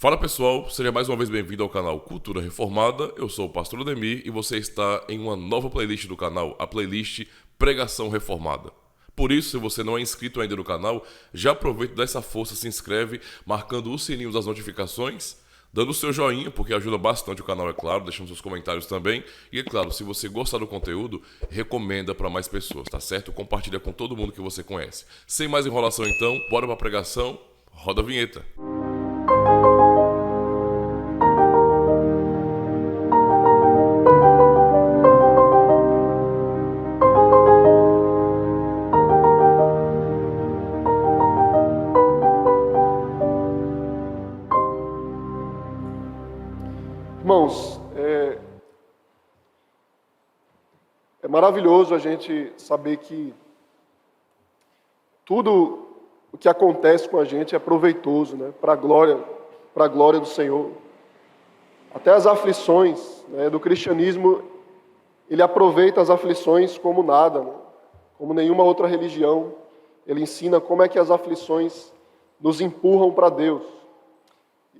Fala pessoal, seja mais uma vez bem-vindo ao canal Cultura Reformada. Eu sou o Pastor Ademir e você está em uma nova playlist do canal, a playlist Pregação Reformada. Por isso, se você não é inscrito ainda no canal, já aproveita e dá essa força, se inscreve, marcando o sininho das notificações, dando o seu joinha, porque ajuda bastante o canal, é claro, deixando seus comentários também. E é claro, se você gostar do conteúdo, recomenda para mais pessoas, tá certo? Compartilha com todo mundo que você conhece. Sem mais enrolação então, bora pra pregação, roda a vinheta. Irmãos, é maravilhoso a gente saber que tudo o que acontece com a gente é proveitoso, né? Para a glória do Senhor. Até as aflições, né, do cristianismo, ele aproveita as aflições como nada, né? Como nenhuma outra religião. Ele ensina como é que as aflições nos empurram para Deus.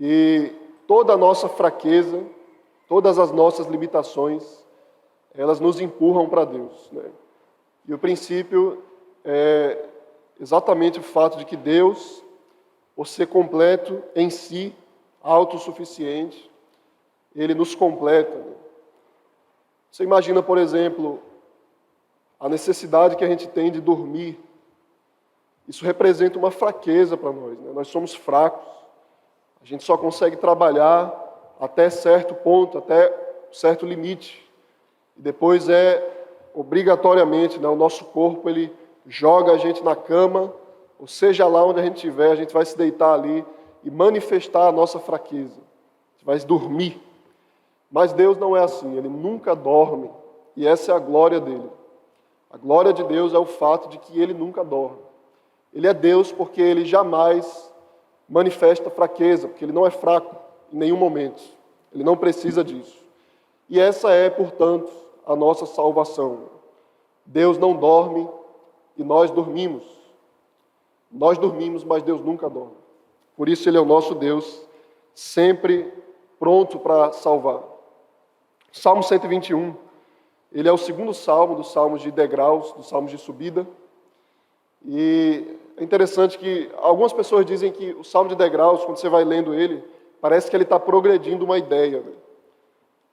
E toda a nossa fraqueza, todas as nossas limitações, elas nos empurram para Deus, né? E o princípio é exatamente o fato de que Deus, por ser completo em si, autossuficiente, Ele nos completa, né? Você imagina, por exemplo, a necessidade que a gente tem de dormir. Isso representa uma fraqueza para nós, né? Nós somos fracos. A gente só consegue trabalhar até certo ponto, até certo limite. E depois obrigatoriamente, né, o nosso corpo, ele joga a gente na cama, ou seja lá onde a gente estiver, a gente vai se deitar ali e manifestar a nossa fraqueza. A gente vai dormir. Mas Deus não é assim, Ele nunca dorme. E essa é a glória dEle. A glória de Deus é o fato de que Ele nunca dorme. Ele é Deus porque Ele jamais manifesta fraqueza, porque Ele não é fraco em nenhum momento. Ele não precisa disso. E essa é, portanto, a nossa salvação. Deus não dorme e nós dormimos. Nós dormimos, mas Deus nunca dorme. Por isso Ele é o nosso Deus, sempre pronto para salvar. Salmo 121, ele é o segundo salmo dos salmos de degraus, dos salmos de subida. E é interessante que algumas pessoas dizem que o salmo de degraus, quando você vai lendo ele, parece que ele está progredindo uma ideia, né?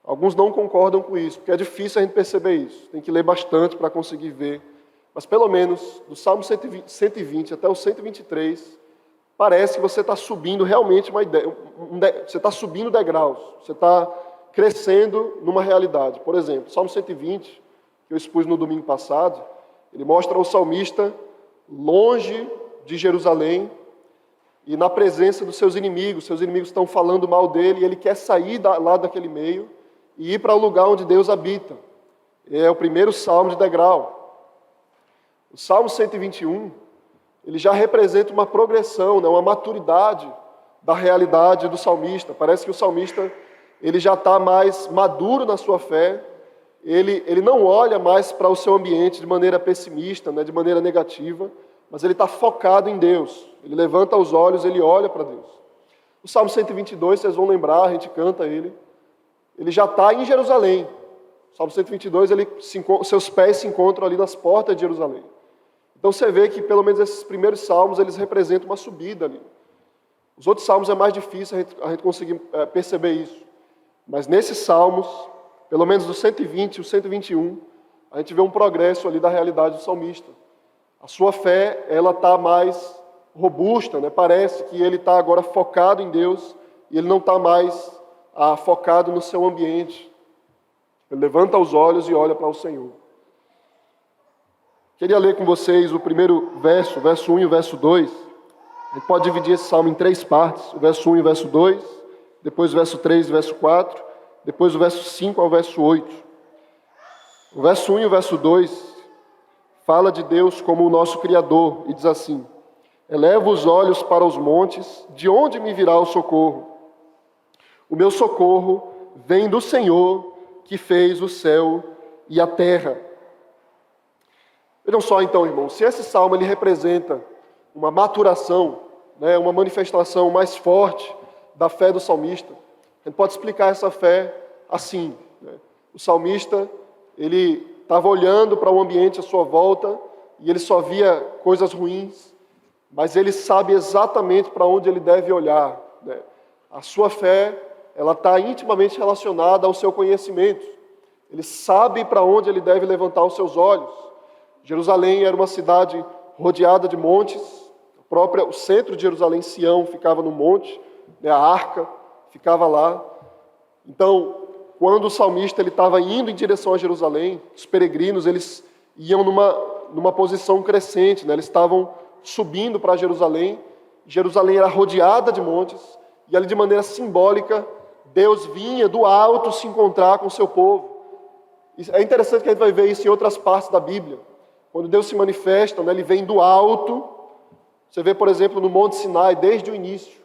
Alguns não concordam com isso, porque é difícil a gente perceber isso. Tem que ler bastante para conseguir ver. Mas pelo menos, do Salmo 120 até o 123, parece que você está subindo realmente uma ideia. Você está subindo degraus. Você está crescendo numa realidade. Por exemplo, Salmo 120, que eu expus no domingo passado, ele mostra o salmista longe de Jerusalém, e na presença dos seus inimigos estão falando mal dele, e ele quer sair lá daquele meio e ir para o lugar onde Deus habita. É o primeiro salmo de degrau. O Salmo 121, ele já representa uma progressão, né, uma maturidade da realidade do salmista. Parece que o salmista ele já está mais maduro na sua fé, ele não olha mais para o seu ambiente de maneira pessimista, né, de maneira negativa, mas ele está focado em Deus. Ele levanta os olhos, ele olha para Deus. O Salmo 122, vocês vão lembrar, a gente canta ele já está em Jerusalém. O Salmo 122, seus pés se encontram ali nas portas de Jerusalém. Então você vê que pelo menos esses primeiros salmos, eles representam uma subida ali. Os outros salmos é mais difícil a gente conseguir perceber isso. Mas nesses salmos, pelo menos do 120 e o 121, a gente vê um progresso ali da realidade do salmista. A sua fé, ela está mais robusta, né? Parece que ele está agora focado em Deus e ele não está mais focado no seu ambiente. Ele levanta os olhos e olha para o Senhor. Queria ler com vocês o primeiro verso, o verso 1 e o verso 2. A gente pode dividir esse salmo em três partes, o verso 1 e o verso 2, depois o verso 3 e o verso 4, depois o verso 5 ao verso 8. O verso 1 e o verso 2 fala de Deus como o nosso Criador e diz assim: eleva os olhos para os montes, de onde me virá o socorro? O meu socorro vem do Senhor, que fez o céu e a terra. Vejam só então, irmãos, se esse salmo ele representa uma maturação, né, uma manifestação mais forte da fé do salmista. A gente pode explicar essa fé assim, né? O salmista, ele estava olhando para o ambiente à sua volta e ele só via coisas ruins, mas ele sabe exatamente para onde ele deve olhar, né? A sua fé, ela está intimamente relacionada ao seu conhecimento. Ele sabe para onde ele deve levantar os seus olhos. Jerusalém era uma cidade rodeada de montes. O centro de Jerusalém, Sião, ficava no monte, né? A arca ficava lá. Então, quando o salmista estava indo em direção a Jerusalém, os peregrinos eles iam numa posição crescente, né? Eles estavam subindo para Jerusalém. Jerusalém era rodeada de montes, e ali de maneira simbólica, Deus vinha do alto se encontrar com o seu povo. É interessante que a gente vai ver isso em outras partes da Bíblia. Quando Deus se manifesta, né, ele vem do alto. Você vê, por exemplo, no Monte Sinai, desde o início.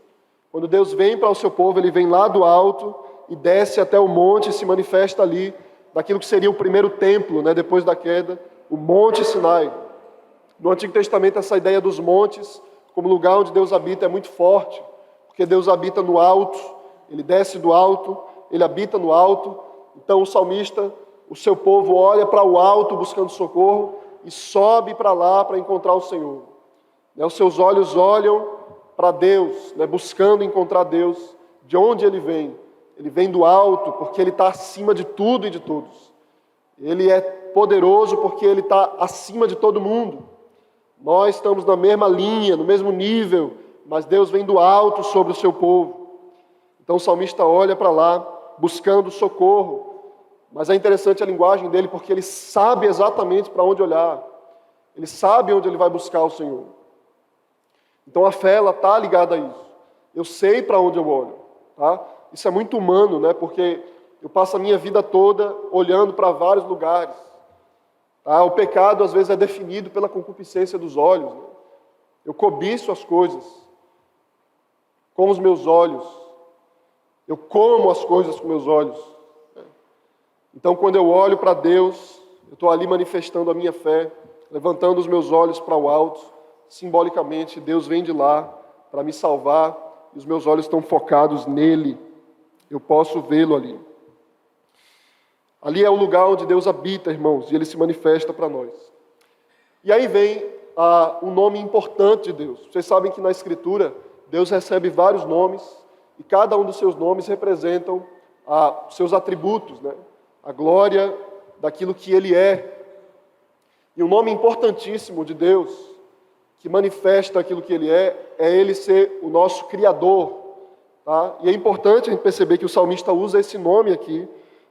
Quando Deus vem para o seu povo, ele vem lá do alto e desce até o monte e se manifesta ali, naquilo que seria o primeiro templo, né, depois da queda, o Monte Sinai. No Antigo Testamento, essa ideia dos montes, como lugar onde Deus habita, é muito forte, porque Deus habita no alto, ele desce do alto, ele habita no alto. Então o salmista, o seu povo olha para o alto buscando socorro e sobe para lá para encontrar o Senhor. Os seus olhos olham para Deus, buscando encontrar Deus. De onde ele vem? Ele vem do alto, porque ele está acima de tudo e de todos. Ele é poderoso porque ele está acima de todo mundo. Nós estamos na mesma linha, no mesmo nível, mas Deus vem do alto sobre o seu povo. Então o salmista olha para lá, buscando socorro. Mas é interessante a linguagem dele, porque ele sabe exatamente para onde olhar. Ele sabe onde ele vai buscar o Senhor. Então a fé, ela está ligada a isso. Eu sei para onde eu olho. Tá? Isso é muito humano, né? Porque eu passo a minha vida toda olhando para vários lugares. Tá? O pecado, às vezes, é definido pela concupiscência dos olhos. Né? Eu cobiço as coisas com os meus olhos. Eu como as coisas com meus olhos. Então, quando eu olho para Deus, eu estou ali manifestando a minha fé, levantando os meus olhos para o alto. Simbolicamente, Deus vem de lá para me salvar e os meus olhos estão focados nele. Eu posso vê-lo ali. Ali é o lugar onde Deus habita, irmãos, e ele se manifesta para nós. E aí vem um nome importante de Deus. Vocês sabem que na Escritura, Deus recebe vários nomes e cada um dos seus nomes representam os seus atributos, né? A glória daquilo que ele é. E um nome importantíssimo de Deus, que manifesta aquilo que ele é ele ser o nosso Criador. Tá? E é importante a gente perceber que o salmista usa esse nome aqui,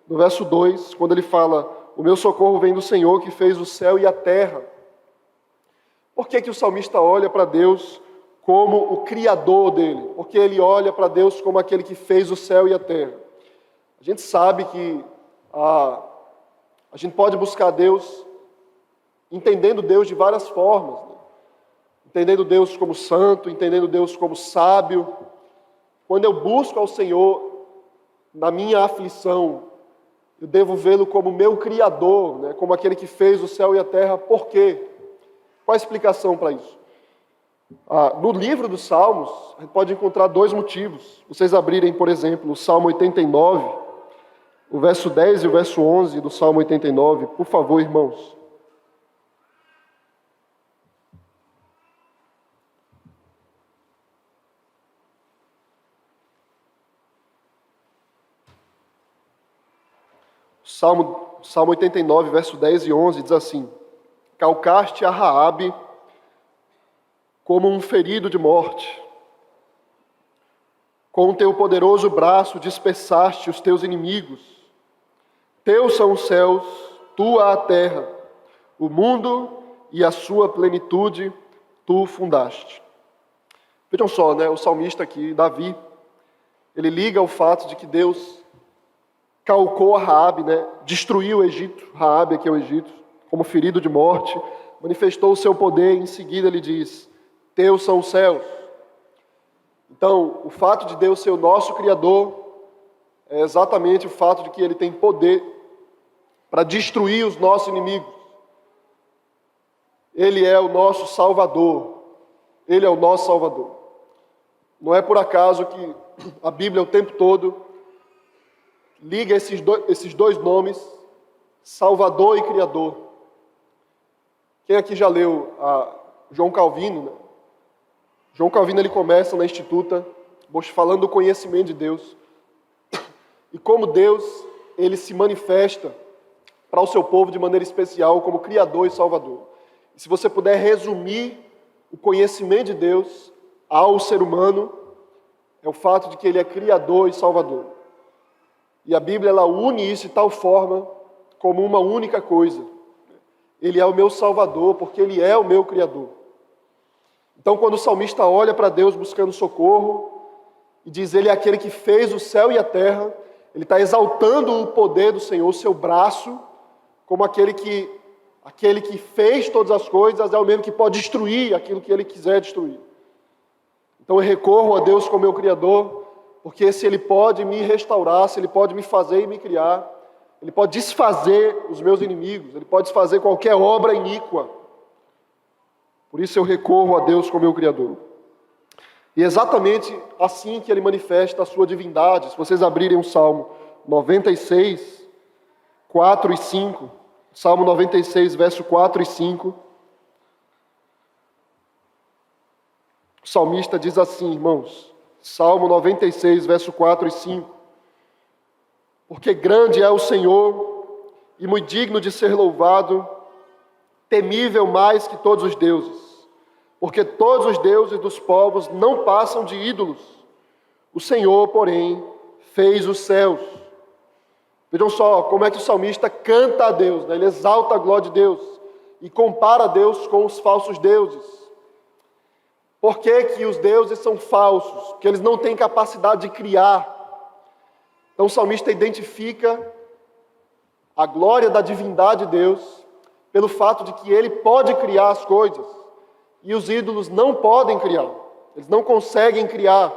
no verso 2, quando ele fala: o meu socorro vem do Senhor que fez o céu e a terra. Por que o salmista olha para Deus como o Criador dele? Porque ele olha para Deus como aquele que fez o céu e a terra. A gente sabe que a gente pode buscar Deus entendendo Deus de várias formas, né? Entendendo Deus como santo, entendendo Deus como sábio. Quando eu busco ao Senhor na minha aflição, eu devo vê-lo como meu Criador, né? Como aquele que fez o céu e a terra. Por quê? Qual a explicação para isso? No livro dos Salmos, a gente pode encontrar dois motivos. Vocês abrirem, por exemplo, o Salmo 89, o verso 10 e o verso 11 do Salmo 89, por favor, irmãos. Salmo 89, verso 10 e 11, diz assim: calcaste a Raabe como um ferido de morte. Com o teu poderoso braço dispersaste os teus inimigos. Teus são os céus, tua a terra, o mundo e a sua plenitude tu fundaste. Vejam só, né? O salmista aqui, Davi, ele liga o fato de que Deus calcou a Raabe, né? Destruiu o Egito. Raabe aqui é o Egito, como ferido de morte, manifestou o seu poder. Em seguida ele diz: teus são os céus. Então, o fato de Deus ser o nosso Criador é exatamente o fato de que ele tem poder para destruir os nossos inimigos. Ele é o nosso Salvador. Ele é o nosso Salvador. Não é por acaso que a Bíblia o tempo todo liga esses dois nomes, Salvador e Criador. Quem aqui já leu João Calvino, né? João Calvino ele começa na Instituta falando do conhecimento de Deus e como Deus ele se manifesta para o seu povo de maneira especial como Criador e Salvador. E se você puder resumir o conhecimento de Deus ao ser humano, é o fato de que ele é Criador e Salvador. E a Bíblia ela une isso de tal forma como uma única coisa. Ele é o meu Salvador porque ele é o meu Criador. Então quando o salmista olha para Deus buscando socorro e diz ele é aquele que fez o céu e a terra, ele está exaltando o poder do Senhor, o seu braço, como aquele que fez todas as coisas, é o mesmo que pode destruir aquilo que ele quiser destruir. Então eu recorro a Deus como meu Criador, porque se ele pode me restaurar, se ele pode me fazer e me criar, ele pode desfazer os meus inimigos, ele pode desfazer qualquer obra iníqua. Por isso eu recorro a Deus como meu Criador. E é exatamente assim que ele manifesta a sua divindade. Se vocês abrirem o Salmo 96, 4 e 5, Salmo 96, verso 4 e 5, o salmista diz assim, irmãos, Salmo 96, verso 4 e 5, porque grande é o Senhor e muito digno de ser louvado, temível mais que todos os deuses, porque todos os deuses dos povos não passam de ídolos, o Senhor, porém, fez os céus. Vejam só como é que o salmista canta a Deus, né? Ele exalta a glória de Deus e compara Deus com os falsos deuses. Por que que os deuses são falsos? Porque eles não têm capacidade de criar. Então o salmista identifica a glória da divindade de Deus pelo fato de que ele pode criar as coisas e os ídolos não podem criar. Eles não conseguem criar.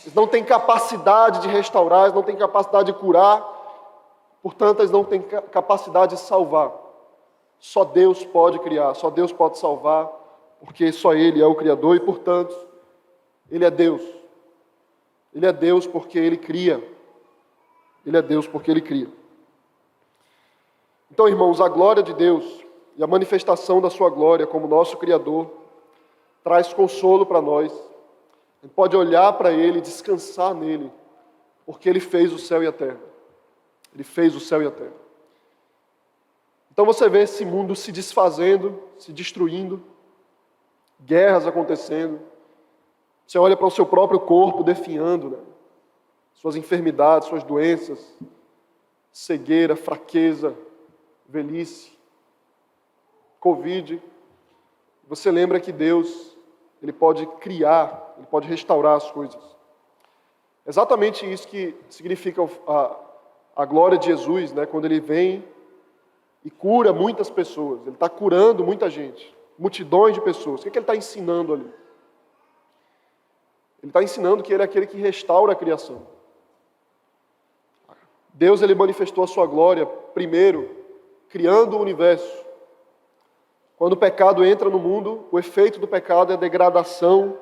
Eles não têm capacidade de restaurar, eles não têm capacidade de curar. Portanto, eles não têm capacidade de salvar. Só Deus pode criar, só Deus pode salvar, porque só Ele é o Criador e, portanto, Ele é Deus. Ele é Deus porque Ele cria. Ele é Deus porque Ele cria. Então, irmãos, a glória de Deus e a manifestação da sua glória como nosso Criador traz consolo para nós. A gente pode olhar para Ele, descansar nele, porque Ele fez o céu e a terra. Ele fez o céu e a terra. Então você vê esse mundo se desfazendo, se destruindo, guerras acontecendo. Você olha para o seu próprio corpo definhando, né? Suas enfermidades, suas doenças, cegueira, fraqueza, velhice, Covid. Você lembra que Deus, Ele pode criar, Ele pode restaurar as coisas. Exatamente isso que significa a glória de Jesus, né? Quando Ele vem e cura muitas pessoas. Ele está curando muita gente, multidões de pessoas. O que Ele está ensinando ali? Ele está ensinando que Ele é aquele que restaura a criação. Deus Ele manifestou a sua glória primeiro, criando o universo. Quando o pecado entra no mundo, o efeito do pecado é a degradação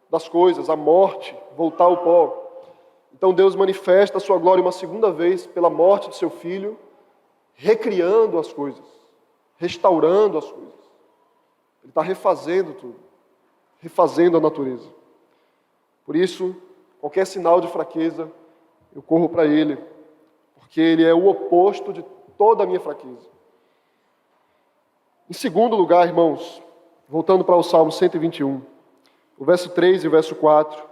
das coisas, a morte, voltar ao pó. Então Deus manifesta a sua glória uma segunda vez pela morte de seu Filho, recriando as coisas, restaurando as coisas. Ele está refazendo tudo, refazendo a natureza. Por isso, qualquer sinal de fraqueza, eu corro para Ele, porque Ele é o oposto de toda a minha fraqueza. Em segundo lugar, irmãos, voltando para o Salmo 121, o verso 3 e o verso 4,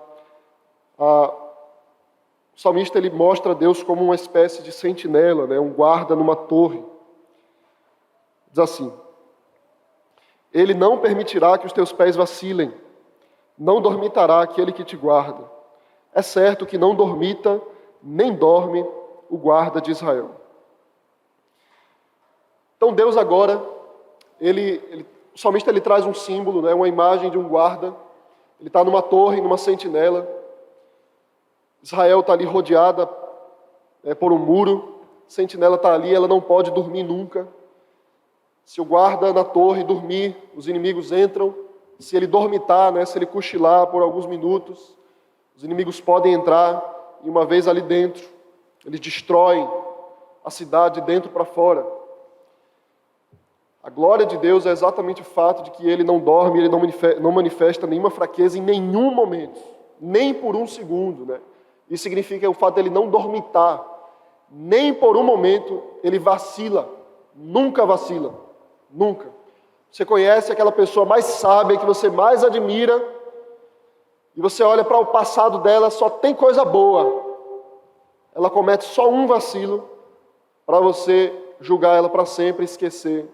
o salmista ele mostra Deus como uma espécie de sentinela, né? Um guarda numa torre. Diz assim, Ele não permitirá que os teus pés vacilem, não dormitará aquele que te guarda. É certo que não dormita, nem dorme o guarda de Israel. Então Deus agora, o salmista ele traz um símbolo, né? Uma imagem de um guarda. Ele está numa torre, numa sentinela. Israel está ali rodeada por um muro, a sentinela está ali, ela não pode dormir nunca. Se o guarda na torre dormir, os inimigos entram. Se ele dormitar, se ele cochilar por alguns minutos, Os inimigos podem entrar e uma vez ali dentro, eles destroem a cidade de dentro para fora. A glória de Deus é exatamente o fato de que Ele não dorme, Ele não manifesta nenhuma fraqueza em nenhum momento, nem por um segundo, né? Isso significa o fato de Ele não dormitar, nem por um momento Ele vacila, nunca vacila, nunca. Você conhece aquela pessoa mais sábia, que você mais admira, e você olha para o passado dela, só tem coisa boa. Ela comete só um vacilo para você julgar ela para sempre e esquecer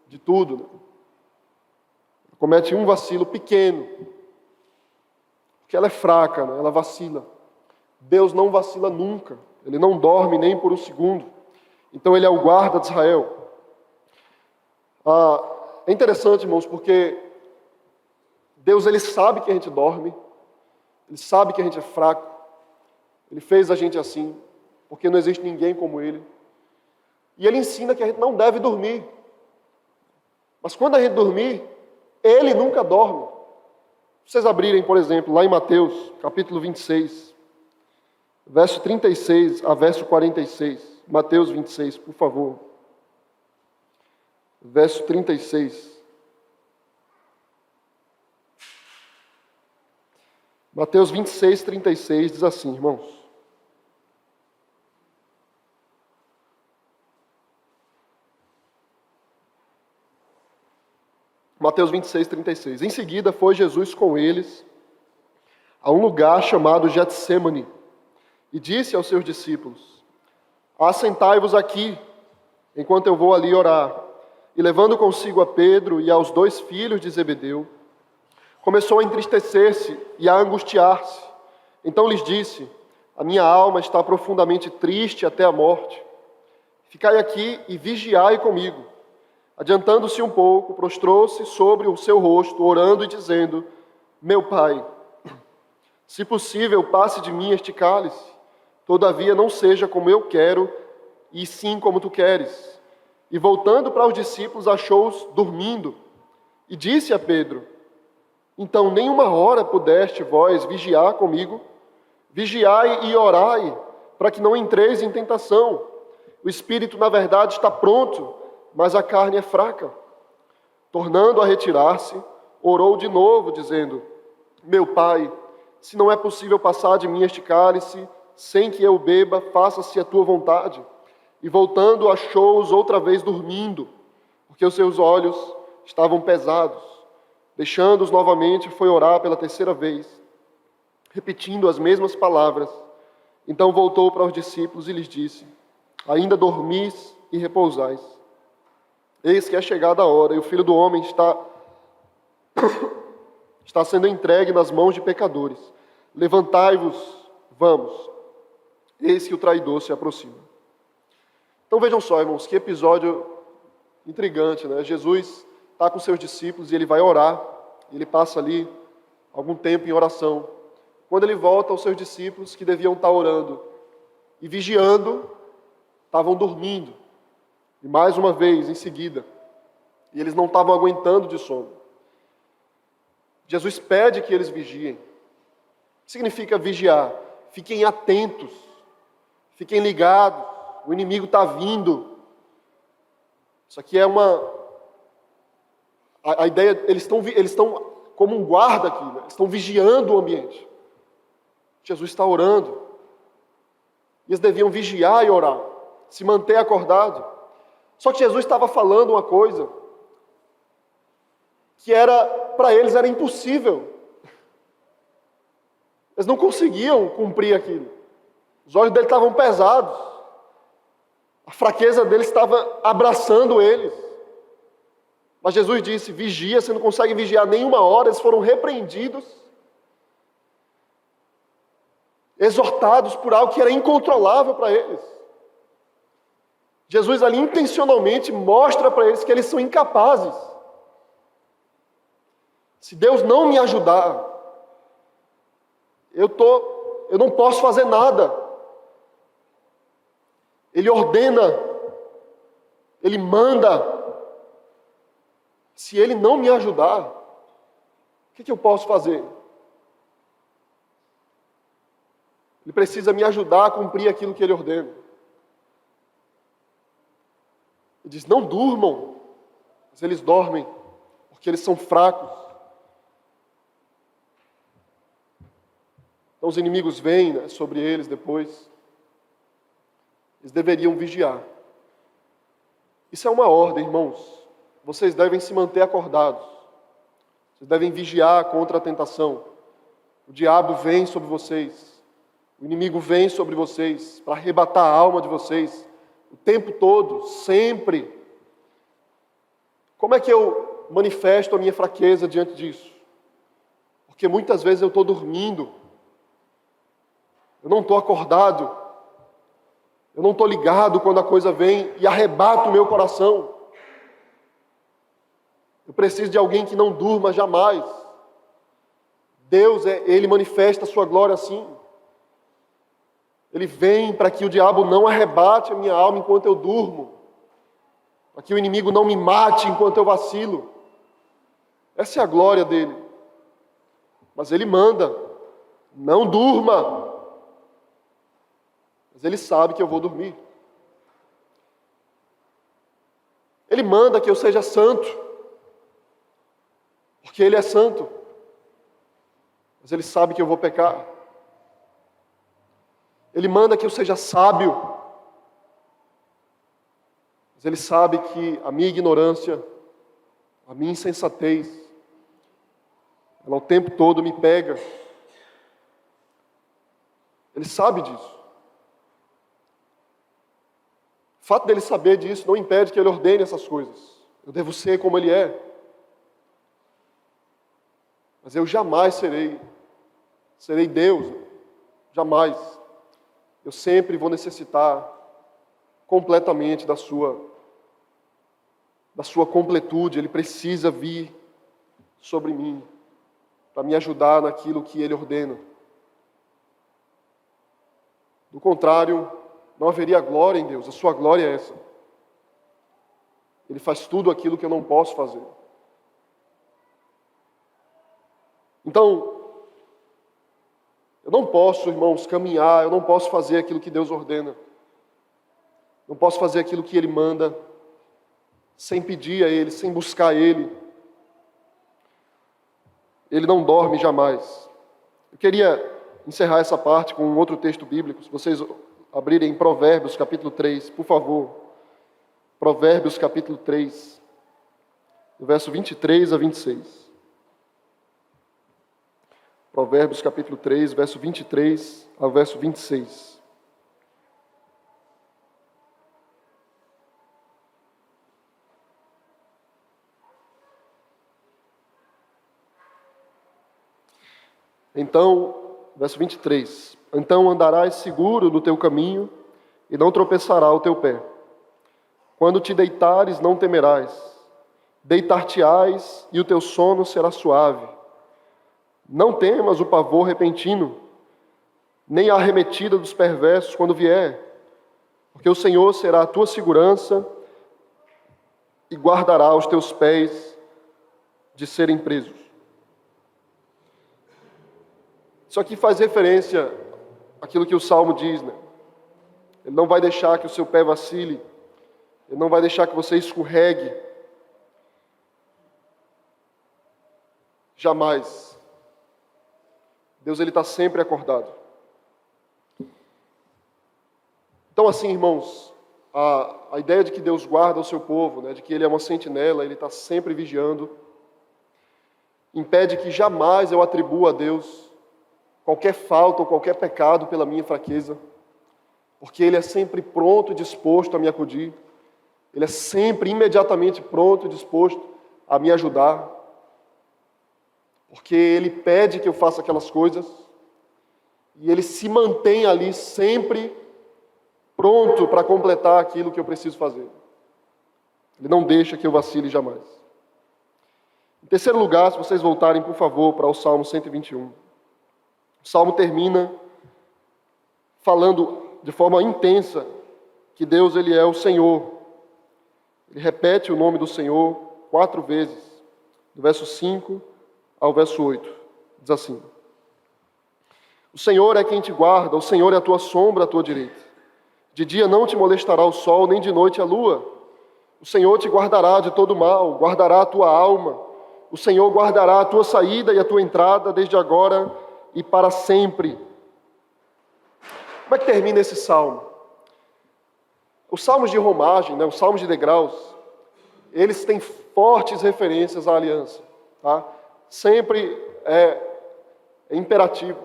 de tudo. Né? Comete um vacilo pequeno, porque ela é fraca, né? Ela vacila. Deus não vacila nunca, Ele não dorme nem por um segundo. Então Ele é o guarda de Israel. É interessante, irmãos, porque Deus, Ele sabe que a gente dorme, Ele sabe que a gente é fraco, Ele fez a gente assim, porque não existe ninguém como Ele. E Ele ensina que a gente não deve dormir. Mas quando a gente dormir, Ele nunca dorme. Se vocês abrirem, por exemplo, lá em Mateus, capítulo 26, verso 36 a verso 46. Mateus 26, por favor. Verso 36. Mateus 26, 36 diz assim, irmãos. Mateus 26, 36. Em seguida foi Jesus com eles a um lugar chamado Getsêmani e disse aos seus discípulos: assentai-vos aqui, enquanto eu vou ali orar. E levando consigo a Pedro e aos 2 filhos de Zebedeu, começou a entristecer-se e a angustiar-se. Então lhes disse: a minha alma está profundamente triste até a morte. Ficai aqui e vigiai comigo. Adiantando-se um pouco, prostrou-se sobre o seu rosto, orando e dizendo: meu Pai, se possível, passe de mim este cálice, todavia não seja como eu quero, e sim como tu queres. E voltando para os discípulos, achou-os dormindo, e disse a Pedro: então nem uma hora pudeste vós vigiar comigo? Vigiai e orai, para que não entreis em tentação. O espírito, na verdade, está pronto, mas a carne é fraca. Tornando a retirar-se, orou de novo, dizendo: meu Pai, se não é possível passar de mim este cálice, sem que eu beba, faça-se a tua vontade. E voltando, achou-os outra vez dormindo, porque os seus olhos estavam pesados. Deixando-os novamente, foi orar pela 3ª vez, repetindo as mesmas palavras. Então voltou para os discípulos e lhes disse: ainda dormis e repousais. Eis que é chegada a hora, e o Filho do Homem está sendo entregue nas mãos de pecadores. Levantai-vos, vamos. Eis que o traidor se aproxima. Então vejam só, irmãos, que episódio intrigante, né? Jesus está com seus discípulos e ele vai orar. Ele passa ali algum tempo em oração. Quando ele volta, os seus discípulos, que deviam estar orando e vigiando, estavam dormindo. E mais uma vez, em seguida, e eles não estavam aguentando de sono. Jesus pede que eles vigiem. O que significa vigiar? Fiquem atentos, fiquem ligados, o inimigo está vindo. Isso aqui é a ideia, eles estão como um guarda aqui, né? Eles estão vigiando o ambiente. Jesus está orando. Eles deviam vigiar e orar, se manter acordado. Só que Jesus estava falando uma coisa que para eles era impossível. Eles não conseguiam cumprir aquilo. Os olhos deles estavam pesados. A fraqueza deles estava abraçando eles. Mas Jesus disse: vigia, você não consegue vigiar nenhuma hora. Eles foram repreendidos, exortados por algo que era incontrolável para eles. Jesus ali intencionalmente mostra para eles que eles são incapazes. Se Deus não me ajudar, eu não posso fazer nada. Ele ordena, Ele manda. Se Ele não me ajudar, o que eu posso fazer? Ele precisa me ajudar a cumprir aquilo que Ele ordena. Ele diz, não durmam, mas eles dormem, porque eles são fracos. Então os inimigos vêm, né, sobre eles depois. Eles deveriam vigiar. Isso é uma ordem, irmãos. Vocês devem se manter acordados. Vocês devem vigiar contra a tentação. O diabo vem sobre vocês. O inimigo vem sobre vocês para arrebatar a alma de vocês. O tempo todo, sempre. Como é que eu manifesto a minha fraqueza diante disso? Porque muitas vezes eu estou dormindo. Eu não estou acordado. Eu não estou ligado quando a coisa vem e arrebata o meu coração. Eu preciso de alguém que não durma jamais. Deus, Ele manifesta a sua glória assim. Ele vem para que o diabo não arrebate a minha alma enquanto eu durmo. Para que o inimigo não me mate enquanto eu vacilo. Essa é a glória dele. Mas ele manda, não durma. Mas ele sabe que eu vou dormir. Ele manda que eu seja santo, porque ele é santo. Mas ele sabe que eu vou pecar. Ele manda que eu seja sábio, mas ele sabe que a minha ignorância, a minha insensatez, ela o tempo todo me pega. Ele sabe disso. O fato dele saber disso não impede que ele ordene essas coisas. Eu devo ser como ele é. Mas eu jamais serei Deus. Jamais. Eu sempre vou necessitar completamente da sua completude. Ele precisa vir sobre mim para me ajudar naquilo que ele ordena. Do contrário, não haveria glória em Deus. A sua glória é essa. Ele faz tudo aquilo que eu não posso fazer. Então, eu não posso, irmãos, caminhar, eu não posso fazer aquilo que Deus ordena. Não posso fazer aquilo que Ele manda, sem pedir a Ele, sem buscar Ele. Ele não dorme jamais. Eu queria encerrar essa parte com um outro texto bíblico. Se vocês abrirem Provérbios capítulo 3, por favor. Provérbios capítulo 3, do verso 23 a 26. Provérbios capítulo 3, verso 23 ao verso 26. Então, verso 23. Então andarás seguro no teu caminho e não tropeçará o teu pé. Quando te deitares, não temerás. Deitar-te-ás e o teu sono será suave. Não temas o pavor repentino, nem a arremetida dos perversos quando vier, porque o Senhor será a tua segurança e guardará os teus pés de serem presos. Isso aqui faz referência àquilo que o Salmo diz, né? Ele não vai deixar que o seu pé vacile, ele não vai deixar que você escorregue. Jamais. Deus, Ele está sempre acordado. Então, assim, irmãos, a ideia de que Deus guarda o seu povo, né, de que Ele é uma sentinela, Ele está sempre vigiando, impede que jamais eu atribua a Deus qualquer falta ou qualquer pecado pela minha fraqueza, porque Ele é sempre pronto e disposto a me acudir, Ele é sempre imediatamente pronto e disposto a me ajudar, porque Ele pede que eu faça aquelas coisas e Ele se mantém ali sempre pronto para completar aquilo que eu preciso fazer. Ele não deixa que eu vacile jamais. Em terceiro lugar, se vocês voltarem, por favor, para o Salmo 121. O Salmo termina falando de forma intensa que Deus, Ele é o Senhor. Ele repete o nome do Senhor 4 vezes, do verso 5 ao verso 8, diz assim: O Senhor é quem te guarda, o Senhor é a tua sombra à tua direita. De dia não te molestará o sol, nem de noite a lua. O Senhor te guardará de todo mal, guardará a tua alma. O Senhor guardará a tua saída e a tua entrada, desde agora e para sempre. Como é que termina esse salmo? Os salmos de romagem, os salmos de degraus, eles têm fortes referências à aliança. Tá? Sempre é imperativo,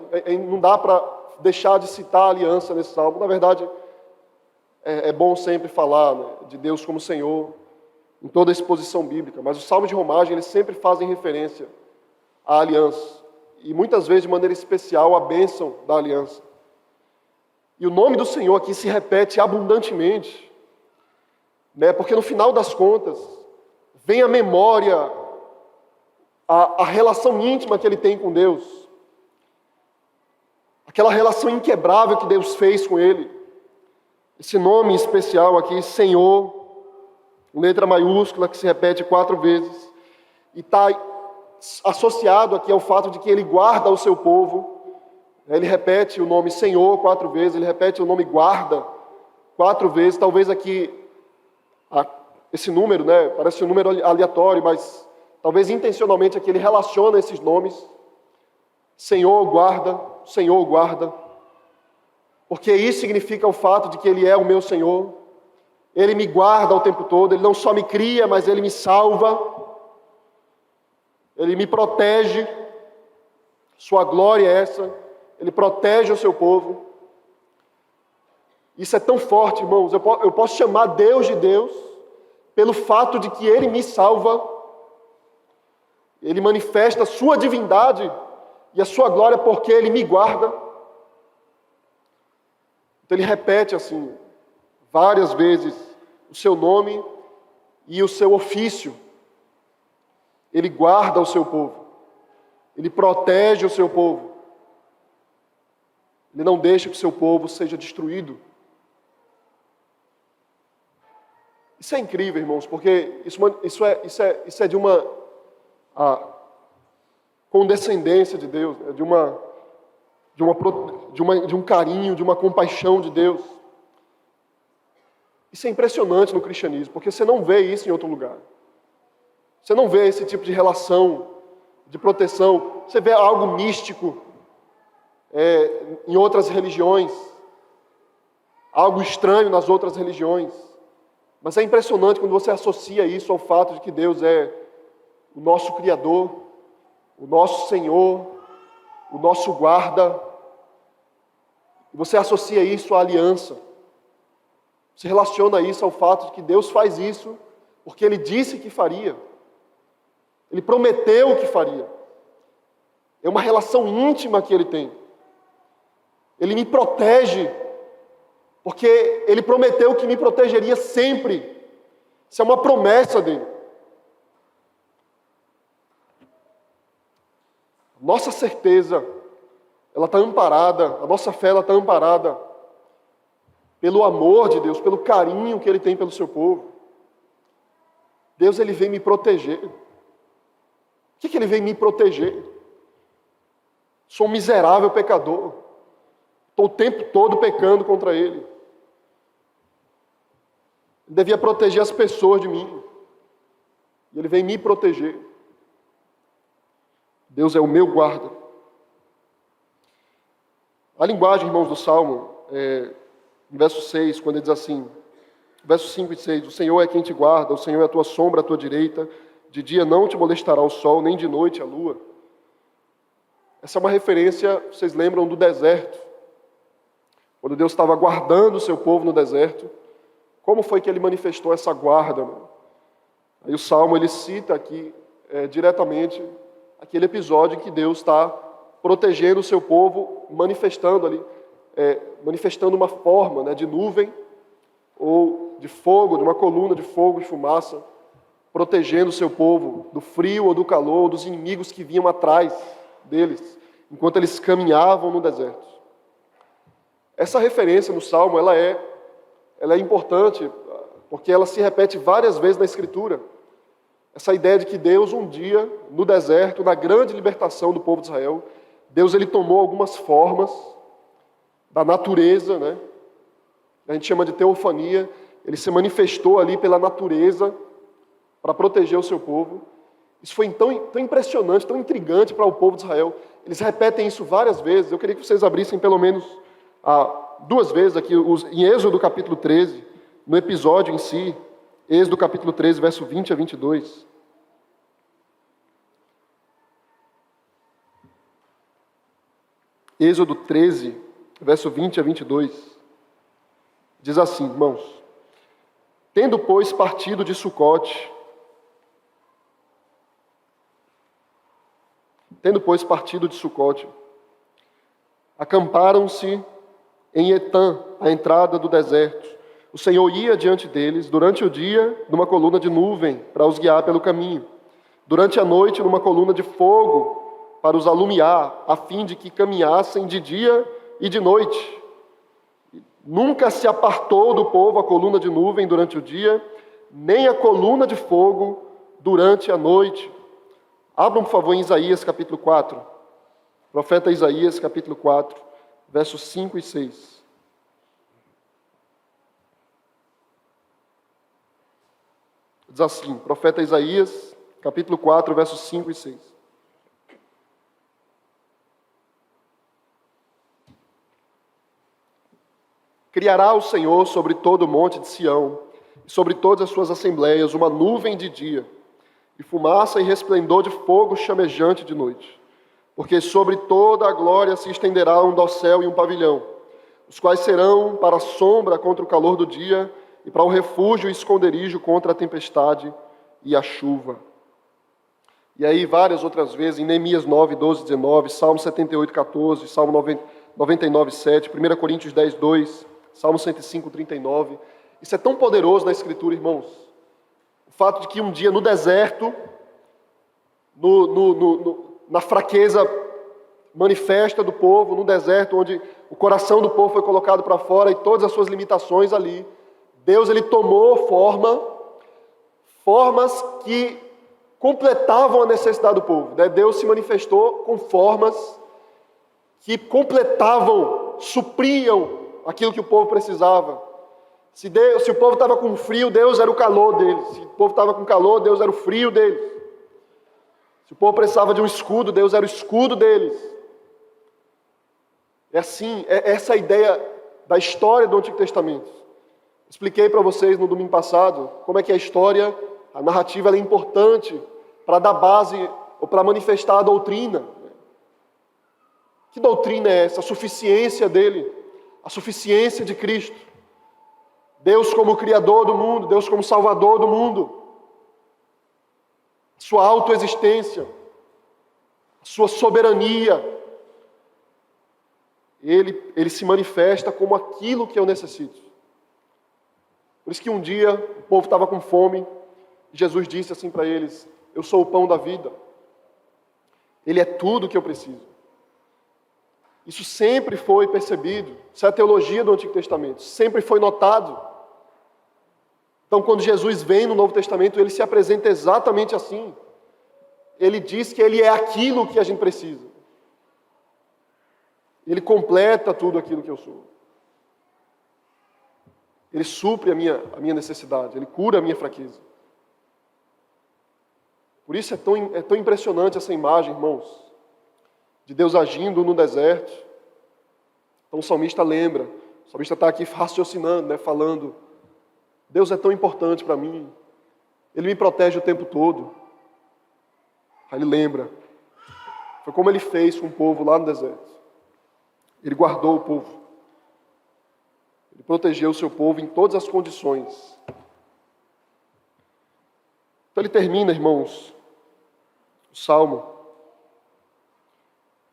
não dá para deixar de citar a aliança nesse salmo. Na verdade, é bom sempre falar de Deus como Senhor, em toda a exposição bíblica, mas os salmos de romagem, eles sempre fazem referência à aliança, e muitas vezes de maneira especial à bênção da aliança. E o nome do Senhor aqui se repete abundantemente, porque no final das contas, vem à memória a relação íntima que ele tem com Deus, aquela relação inquebrável que Deus fez com ele. Esse nome especial aqui, Senhor, letra maiúscula que se repete 4 vezes, e está associado aqui ao fato de que ele guarda o seu povo. Ele repete o nome Senhor 4 vezes, ele repete o nome guarda 4 vezes. Talvez aqui, esse número, parece um número aleatório, mas talvez intencionalmente aqui ele relaciona esses nomes. Senhor guarda, porque isso significa o fato de que ele é o meu Senhor. Ele me guarda o tempo todo, ele não só me cria, mas ele me salva, ele me protege. Sua glória é essa, ele protege o seu povo. Isso é tão forte, irmãos. Eu posso chamar Deus de Deus pelo fato de que ele me salva. Ele manifesta a sua divindade e a sua glória porque ele me guarda. Então ele repete assim, várias vezes, o seu nome e o seu ofício. Ele guarda o seu povo. Ele protege o seu povo. Ele não deixa que o seu povo seja destruído. Isso é incrível, irmãos, porque isso é de uma condescendência de Deus, de um carinho, de uma compaixão de Deus. Isso é impressionante no cristianismo, porque você não vê isso em outro lugar. Você não vê esse tipo de relação, de proteção. Você vê algo místico em outras religiões, algo estranho nas outras religiões. Mas é impressionante quando você associa isso ao fato de que Deus é o nosso Criador, o nosso Senhor, o nosso guarda. E você associa isso à aliança. Você relaciona isso ao fato de que Deus faz isso porque Ele disse que faria. Ele prometeu que faria. É uma relação íntima que Ele tem. Ele me protege porque Ele prometeu que me protegeria sempre. Isso é uma promessa dele. Nossa certeza, ela está amparada, a nossa fé ela está amparada pelo amor de Deus, pelo carinho que Ele tem pelo seu povo. Deus, Ele vem me proteger. O que Ele vem me proteger? Sou um miserável pecador. Estou o tempo todo pecando contra Ele. Ele devia proteger as pessoas de mim. E Ele vem me proteger. Deus é o meu guarda. A linguagem, irmãos, do Salmo, no verso 6, quando ele diz assim, versos 5 e 6, o Senhor é quem te guarda, o Senhor é a tua sombra à tua direita, de dia não te molestará o sol, nem de noite a lua. Essa é uma referência, vocês lembram, do deserto. Quando Deus estava guardando o seu povo no deserto, como foi que Ele manifestou essa guarda? Mano? Aí o Salmo, ele cita aqui, diretamente, aquele episódio em que Deus está protegendo o seu povo, manifestando ali, manifestando uma forma de nuvem, ou de fogo, de uma coluna de fogo, de fumaça, protegendo o seu povo do frio ou do calor, ou dos inimigos que vinham atrás deles, enquanto eles caminhavam no deserto. Essa referência no Salmo, ela é importante, porque ela se repete várias vezes na Escritura. Essa ideia de que Deus, um dia, no deserto, na grande libertação do povo de Israel, Deus ele tomou algumas formas da natureza, né? A gente chama de teofania. Ele se manifestou ali pela natureza para proteger o seu povo. Isso foi tão impressionante, tão intrigante para o povo de Israel. Eles repetem isso várias vezes. Eu queria que vocês abrissem pelo menos 2 vezes aqui, em Êxodo capítulo 13, no episódio em si, Êxodo capítulo 13, verso 20 a 22. Êxodo 13, verso 20 a 22. Diz assim, irmãos: tendo, pois, partido de Sucote, acamparam-se em Etã, à entrada do deserto. O Senhor ia diante deles durante o dia numa coluna de nuvem para os guiar pelo caminho, durante a noite numa coluna de fogo para os alumiar, a fim de que caminhassem de dia e de noite. Nunca se apartou do povo a coluna de nuvem durante o dia, nem a coluna de fogo durante a noite. Abram, por favor, em Isaías capítulo 4. Profeta Isaías capítulo 4, versos 5 e 6. Diz assim, profeta Isaías capítulo 4, versos 5 e 6. Criará o Senhor sobre todo o monte de Sião, e sobre todas as suas assembleias, uma nuvem de dia, e fumaça e resplendor de fogo chamejante de noite. Porque sobre toda a glória se estenderá um dossel e um pavilhão, os quais serão para a sombra contra o calor do dia, e para o refúgio e esconderijo contra a tempestade e a chuva. E aí várias outras vezes, em Neemias 9, 12, 19, Salmo 78, 14, Salmo 99, 7, 1 Coríntios 10, 2, Salmo 105, 39. Isso é tão poderoso na Escritura, irmãos. O fato de que um dia no deserto, na fraqueza manifesta do povo, no deserto, onde o coração do povo foi colocado para fora e todas as suas limitações ali, Deus ele tomou formas que completavam a necessidade do povo. Né? Deus se manifestou com formas que completavam, supriam aquilo que o povo precisava. Se o povo estava com frio, Deus era o calor deles. Se o povo estava com calor, Deus era o frio deles. Se o povo precisava de um escudo, Deus era o escudo deles. É assim, é essa a ideia da história do Antigo Testamento. Expliquei para vocês no domingo passado como é que a história, a narrativa, ela é importante para dar base ou para manifestar a doutrina. Que doutrina é essa? A suficiência dele, a suficiência de Cristo. Deus como Criador do mundo, Deus como Salvador do mundo. Sua autoexistência, sua soberania. Ele se manifesta como aquilo que eu necessito. Por isso que um dia o povo estava com fome, e Jesus disse assim para eles: eu sou o pão da vida. Ele é tudo o que eu preciso. Isso sempre foi percebido. Isso é a teologia do Antigo Testamento. Sempre foi notado. Então, quando Jesus vem no Novo Testamento, ele se apresenta exatamente assim. Ele diz que ele é aquilo que a gente precisa. Ele completa tudo aquilo que eu sou. Ele supre a minha necessidade. Ele cura a minha fraqueza. Por isso é tão impressionante essa imagem, irmãos, de Deus agindo no deserto. Então o salmista lembra. O salmista está aqui raciocinando, né, falando: Deus é tão importante para mim. Ele me protege o tempo todo. Aí ele lembra. Foi como ele fez com o povo lá no deserto. Ele guardou o povo. Ele protegeu o seu povo em todas as condições. Então ele termina, irmãos, o Salmo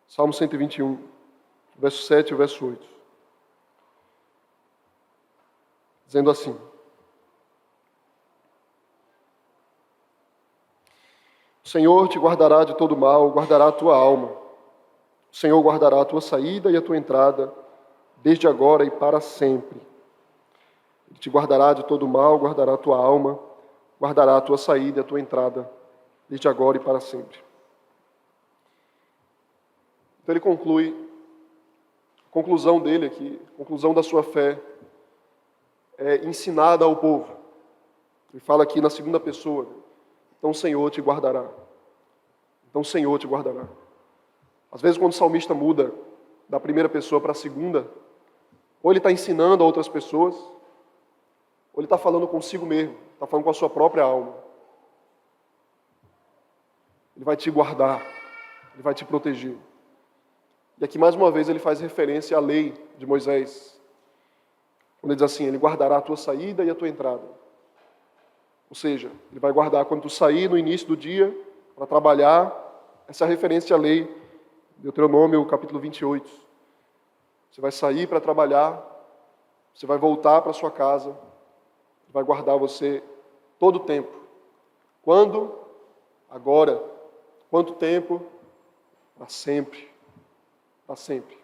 121, verso 7 e verso 8. Dizendo assim: o Senhor te guardará de todo mal, guardará a tua alma. O Senhor guardará a tua saída e a tua entrada, desde agora e para sempre. Ele te guardará de todo mal, guardará a tua alma, guardará a tua saída e a tua entrada, desde agora e para sempre. Então ele conclui, a conclusão dele aqui, a conclusão da sua fé é ensinada ao povo. Ele fala aqui na segunda pessoa, então o Senhor te guardará. Então o Senhor te guardará. Às vezes quando o salmista muda da primeira pessoa para a segunda, ou ele está ensinando a outras pessoas, ou ele está falando consigo mesmo, está falando com a sua própria alma. Ele vai te guardar, ele vai te proteger. E aqui mais uma vez ele faz referência à lei de Moisés. Quando ele diz assim, ele guardará a tua saída e a tua entrada. Ou seja, ele vai guardar quando tu sair no início do dia para trabalhar. Essa é a referência à lei, Deuteronômio capítulo 28. Você vai sair para trabalhar, você vai voltar para sua casa, vai guardar você todo o tempo. Quando? Agora. Quanto tempo? Para sempre. Para sempre.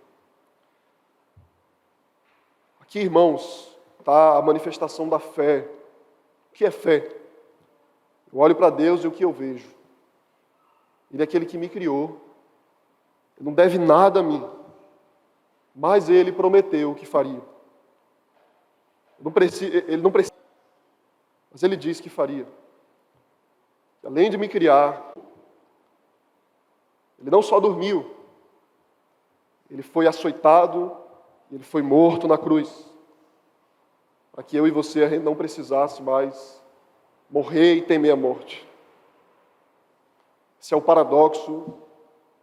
Aqui, irmãos, está a manifestação da fé. O que é fé? Eu olho para Deus e o que eu vejo? Ele é aquele que me criou. Ele não deve nada a mim. Mas Ele prometeu que faria. Ele não precisa. Mas Ele disse que faria. Além de me criar, Ele não só dormiu. Ele foi açoitado, Ele foi morto na cruz. Para que eu e você a gente não precisasse mais morrer e temer a morte. Esse é o paradoxo,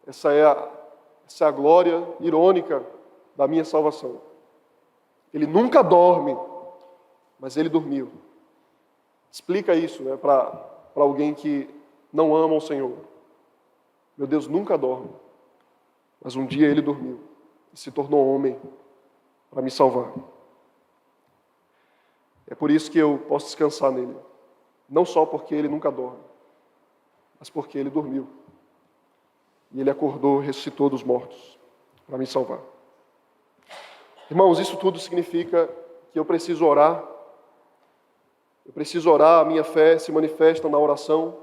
essa é a glória irônica da minha salvação. Ele nunca dorme, mas Ele dormiu. Explica isso, né, para alguém que não ama o Senhor. Meu Deus nunca dorme, mas um dia Ele dormiu e se tornou homem para me salvar. É por isso que eu posso descansar nele. Não só porque Ele nunca dorme, mas porque Ele dormiu. E Ele acordou, ressuscitou dos mortos para me salvar. Irmãos, isso tudo significa que eu preciso orar. Eu preciso orar, a minha fé se manifesta na oração.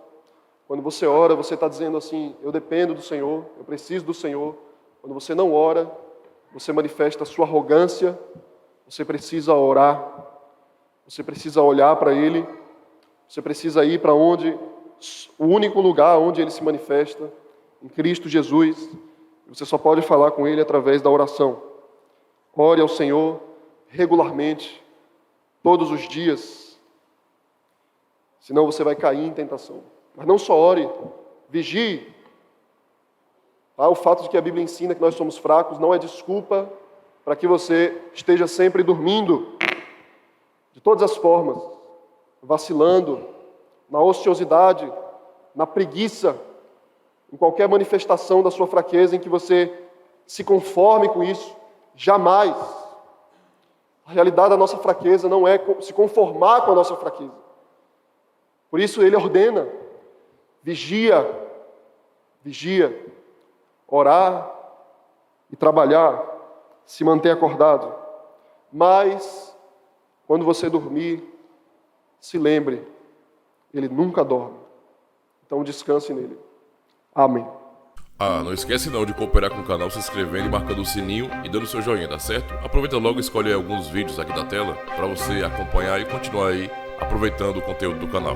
Quando você ora, você está dizendo assim, eu dependo do Senhor, eu preciso do Senhor. Quando você não ora, você manifesta a sua arrogância. Você precisa orar. Você precisa olhar para Ele. Você precisa ir para onde, o único lugar onde Ele se manifesta, em Cristo Jesus. Você só pode falar com Ele através da oração. Ore ao Senhor regularmente, todos os dias. Senão você vai cair em tentação. Mas não só ore, vigie. O fato de que a Bíblia ensina que nós somos fracos não é desculpa para que você esteja sempre dormindo. De todas as formas, vacilando, na ociosidade, na preguiça, em qualquer manifestação da sua fraqueza em que você se conforme com isso. Jamais. A realidade da nossa fraqueza não é se conformar com a nossa fraqueza. Por isso Ele ordena, vigia, orar e trabalhar, se manter acordado. Mas, quando você dormir, se lembre, Ele nunca dorme. Então descanse nele. Amém. Não esquece não de cooperar com o canal se inscrevendo e marcando o sininho e dando seu joinha, tá certo? Aproveita logo e escolhe alguns vídeos aqui da tela para você acompanhar e continuar aí aproveitando o conteúdo do canal.